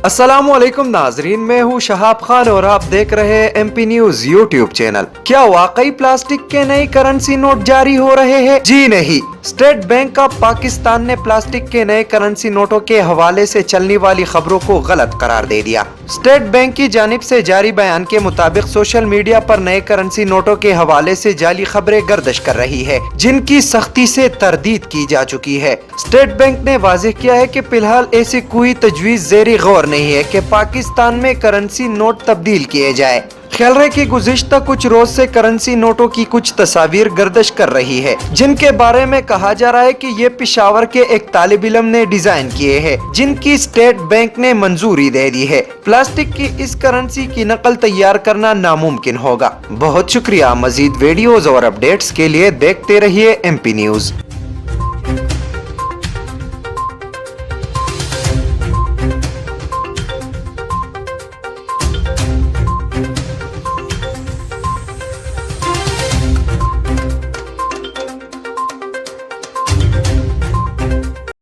अस्सलामुअलैकुम नाजरीन, मैं हूँ शहाब खान और आप देख रहे हैं MP न्यूज यूट्यूब चैनल। क्या वाकई प्लास्टिक के नए करेंसी नोट जारी हो रहे हैं? जी नहीं। स्टेट बैंक ऑफ पाकिस्तान ने प्लास्टिक के नए करेंसी नोटों के हवाले से चलने वाली खबरों को गलत करार दे दिया। स्टेट बैंक की जानिब से जारी बयान के मुताबिक सोशल मीडिया पर नए करेंसी नोटों के हवाले से जाली खबरें गर्दिश कर रही है, जिनकी सख्ती से तरदीद की जा चुकी है। स्टेट बैंक ने वाज़ेह किया है कि फिलहाल ऐसी कोई तजवीज़ ज़ेरी गौर नहीं है कि पाकिस्तान में करेंसी नोट तब्दील किए जाए। ख्याल रहे कि गुज़िश्ता कुछ रोज से करेंसी नोटों की कुछ तस्वीर गर्दिश कर रही है, जिनके बारे में कहा जा रहा है कि ये पेशावर के एक तालिब इल्म ने डिजाइन किए हैं, जिनकी स्टेट बैंक ने मंजूरी दे दी है। प्लास्टिक की इस करेंसी की नकल तैयार करना नामुमकिन होगा। बहुत शुक्रिया। मजीद वीडियोस और अपडेट्स के लिए देखते रहिए MP न्यूज।